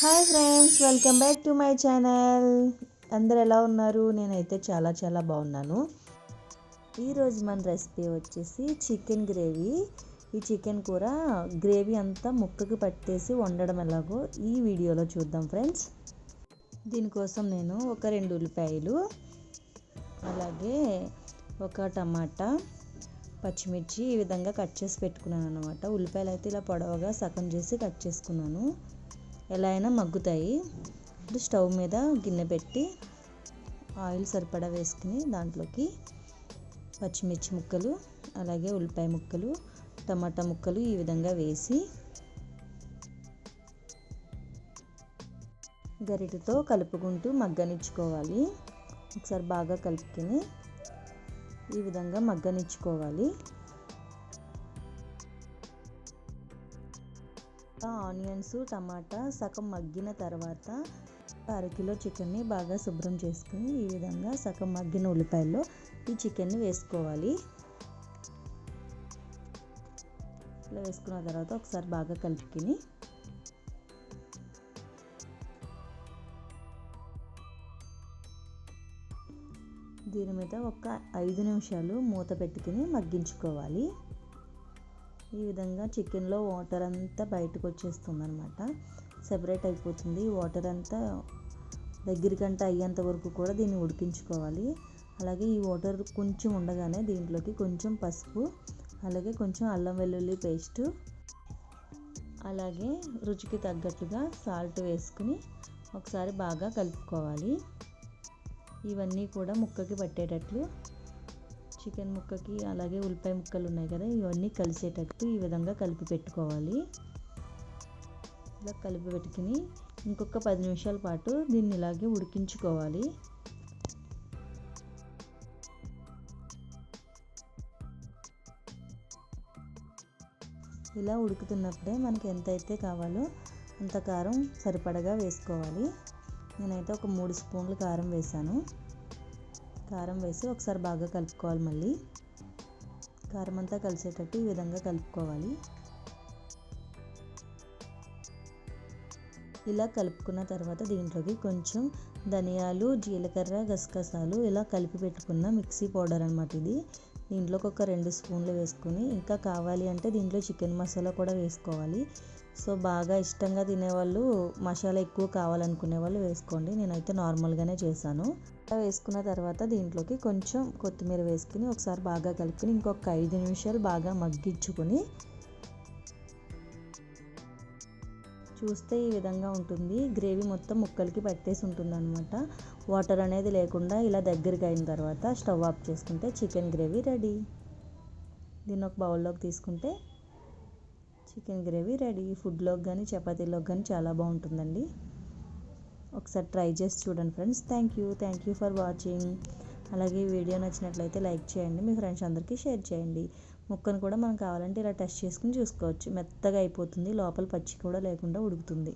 Hi friends, welcome back to my channel. అందరు ఎలా ఉన్నారు? నేనైతే చాలా బాగున్నాను. ఈరోజు మన రెసిపీ వచ్చేసి చికెన్ గ్రేవీ. ఈ చికెన్ కూర గ్రేవీ అంతా ముక్కకి పట్టేసి వండడం ఎలాగో ఈ వీడియోలో చూద్దాం ఫ్రెండ్స్. దీనికోసం నేను ఒక 2 ఉల్లిపాయలు, అలాగే ఒక టమాటా, పచ్చిమిర్చి ఈ విధంగా కట్ చేసి పెట్టుకున్నాను అనమాట. ఉల్లిపాయలు అయితే ఇలా పొడవుగా సగం చేసి కట్ చేసుకున్నాను. ఎలా అయినా మగ్గుతాయి. ఇప్పుడు స్టవ్ మీద గిన్నె పెట్టి ఆయిల్ సరిపడా వేసుకుని దాంట్లోకి పచ్చిమిర్చి ముక్కలు, అలాగే ఉల్లిపాయ ముక్కలు, టమాటా ముక్కలు ఈ విధంగా వేసి గరిటెతో కలుపుకుంటూ మగ్గనిచ్చుకోవాలి. ఒకసారి బాగా కలుపుకొని ఈ విధంగా మగ్గనిచ్చుకోవాలి. ఆనియన్స్, టమాటా సగం మగ్గిన తర్వాత 1/2 కిలో చికెన్ని బాగా శుభ్రం చేసుకుని ఈ విధంగా సగం మగ్గిన ఉల్లిపాయల్లో ఈ చికెన్ని వేసుకోవాలి. ఇలా వేసుకున్న తర్వాత ఒకసారి బాగా కలుపుకొని దీని మీద ఒక 5 నిమిషాలు మూత పెట్టుకుని మగ్గించుకోవాలి. ఈ విధంగా చికెన్లో వాటర్ అంతా బయటకు వచ్చేస్తుంది అనమాట. సెపరేట్ అయిపోతుంది. వాటర్ అంతా దగ్గరికంటే అయ్యేంత వరకు కూడా దీన్ని ఉడికించుకోవాలి. అలాగే ఈ వాటర్ కొంచెం ఉండగానే దీంట్లోకి కొంచెం పసుపు, అలాగే కొంచెం అల్లం వెల్లుల్లి పేస్టు, అలాగే రుచికి తగ్గట్టుగా సాల్ట్ వేసుకుని ఒకసారి బాగా కలుపుకోవాలి. ఇవన్నీ కూడా ముక్కకి పట్టేటట్లు, చికెన్ ముక్కకి అలాగే ఉల్లిపాయ ముక్కలు ఉన్నాయి కదా, ఇవన్నీ కలిసేటట్టు ఈ విధంగా కలిపి పెట్టుకోవాలి. ఇలా కలిపి పెట్టుకుని ఇంకొక 10 నిమిషాల పాటు దీన్ని ఇలాగే ఉడికించుకోవాలి. ఇలా ఉడుకుతున్నప్పుడే మనకి ఎంతైతే కావాలో అంత కారం సరిపడగా వేసుకోవాలి. నేనైతే ఒక 3 స్పూన్లు కారం వేసాను. కారం వేసి ఒకసారి బాగా కలుపుకోవాలి. మళ్ళీ కారం అంతా కలిసేటట్టు ఈ విధంగా కలుపుకోవాలి. ఇలా కలుపుకున్న తర్వాత దీంట్లోకి కొంచెం ధనియాలు, జీలకర్ర, గసగసాలు ఇలా కలిపి పెట్టుకున్న మిక్సీ పౌడర్ అనమాట ఇది. దీంట్లోకి ఒక 2 స్పూన్లు వేసుకొని, ఇంకా కావాలి అంటే దీంట్లో చికెన్ మసాలా కూడా వేసుకోవాలి. సో బాగా ఇష్టంగా తినేవాళ్ళు మసాలా ఎక్కువ కావాలనుకునే వాళ్ళు వేసుకోండి. నేనైతే నార్మల్గానే చేశాను. వేసుకున్న తర్వాత దీంట్లోకి కొంచెం కొత్తిమీర వేసుకుని ఒకసారి బాగా కలుపుకొని ఇంకొక 5 నిమిషాలు బాగా మగ్గించుకొని చూస్తే ఈ విధంగా ఉంటుంది. గ్రేవీ మొత్తం ముక్కలకి పట్టేసి ఉంటుంది అనమాట. వాటర్ అనేది లేకుండా ఇలా దగ్గరికి అయిన తర్వాత స్టవ్ ఆఫ్ చేసుకుంటే చికెన్ గ్రేవీ రెడీ. దీన్ని ఒక బౌల్లోకి తీసుకుంటే చికెన్ గ్రేవీ రెడీ. ఫుడ్లోకి కానీ చపాతీలోకి కానీ చాలా బాగుంటుందండి. ఒకసారి ట్రై చేసి చూడండి friends. Thank you for watching. అలాగే ఈ వీడియో నచ్చినట్లయితే లైక్ చేయండి, మీ ఫ్రెండ్స్ అందరికీ షేర్ చేయండి. ముక్కను కూడా మనం కావాలంటే ఇలా టెస్ట్ చేసుకుని చూసుకోవచ్చు. మెత్తగా అయిపోతుంది, లోపల పచ్చి కూడా లేకుండా ఉడుకుతుంది.